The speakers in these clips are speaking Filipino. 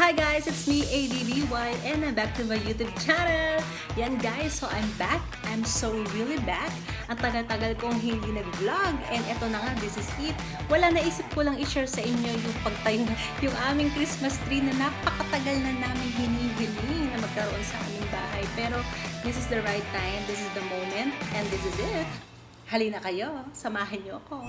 Hi guys, it's me, ADVY, and I'm back to my YouTube channel. Yan guys, so I'm back. I'm so really back. Ang tagal-tagal kong hindi nag-vlog, and eto na nga, this is it. Wala, naisip ko lang i-share sa inyo yung pagtayo, yung aming Christmas tree na napakatagal na namin hinihiling na magkaroon sa aming bahay. Pero this is the right time, this is the moment, and this is it. Halina kayo, samahan niyo ako.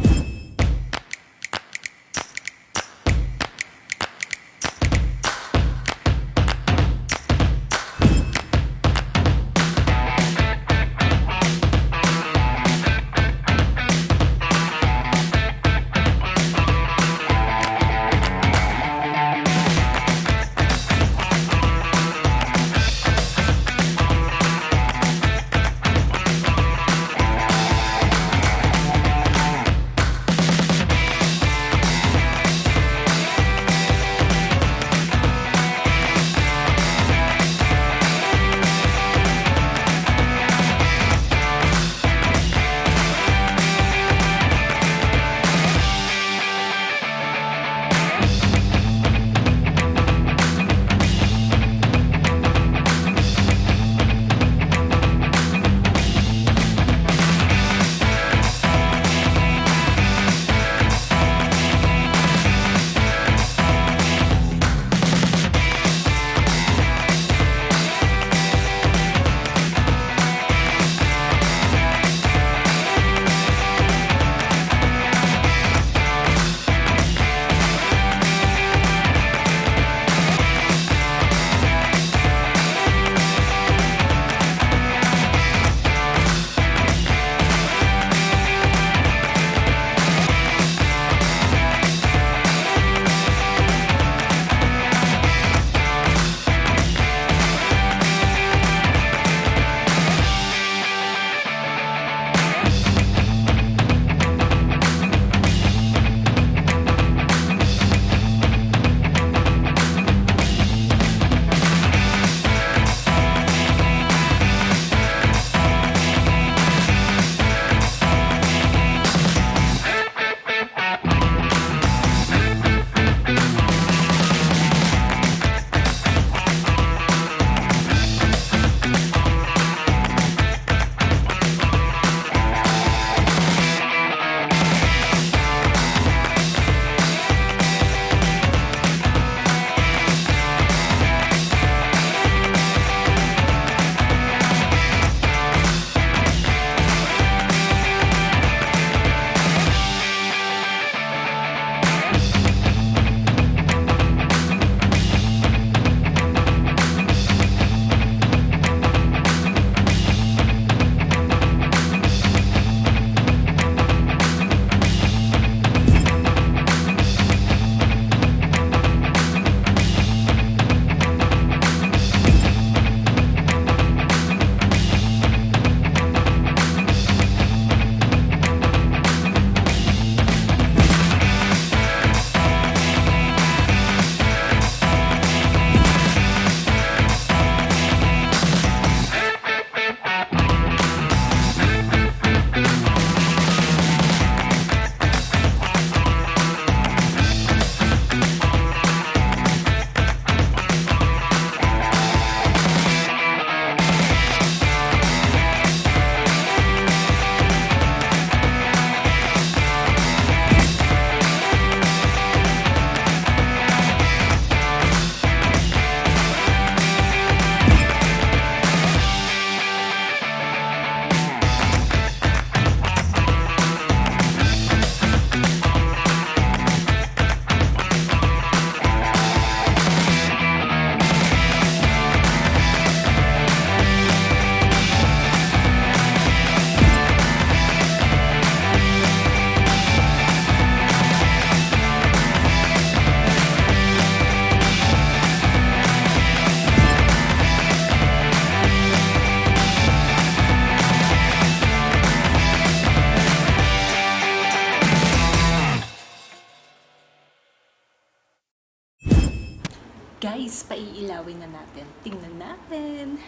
Guys, paiilawin na natin. Tingnan natin.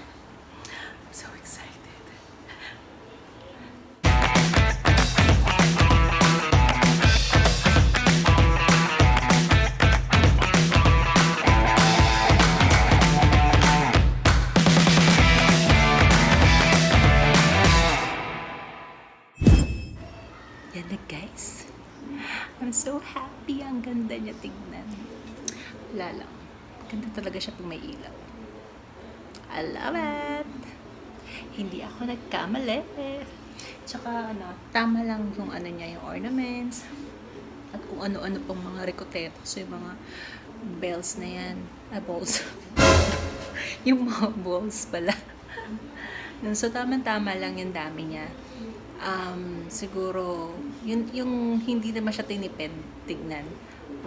I'm so excited. lang. Ganda talaga siya pag may ilaw. I love it! Hindi ako nagkamali. Tsaka tama lang yung niya, yung ornaments. At kung ano-ano pang mga rikotetos, yung mga bells na yan. Balls. Yung mga balls pala. So, tama-tama lang yung dami niya. Siguro, yung hindi naman siya tinipid, tignan.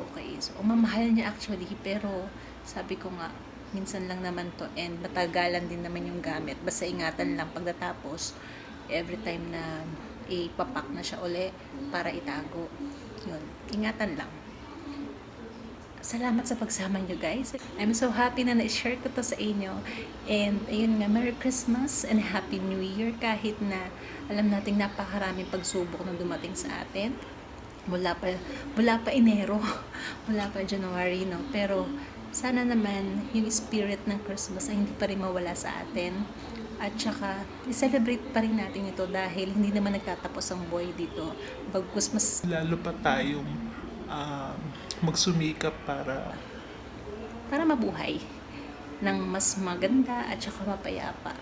Okay. So, mamahal niya actually, pero sabi ko nga, minsan lang naman to and matagalan din naman yung gamit. Basta ingatan lang pagdatapos, every time na ipapak na siya uli para itago. Yun, ingatan lang. Salamat sa pagsama nyo guys. I'm so happy na na-share ko to sa inyo. And ayun nga, Merry Christmas and Happy New Year. Kahit na alam nating napakaraming pagsubok na dumating sa atin. Mula pa Enero, mula pa January, no? Pero sana naman yung spirit ng Christmas ay hindi pa rin mawala sa atin. At saka, i-celebrate pa rin natin ito dahil hindi naman nagtatapos ang buhay dito. Bagkus mas lalo pa tayong magsumikap para mabuhay ng mas maganda at saka mapayapa.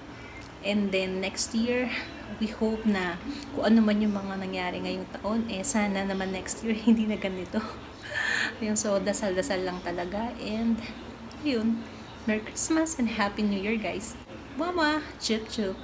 And then next year, we hope na kung ano man yung mga nangyari ngayong taon, sana naman next year hindi na ganito. Ayun, so dasal-dasal lang talaga. And yun, Merry Christmas and Happy New Year guys. Mwahh! Tsup!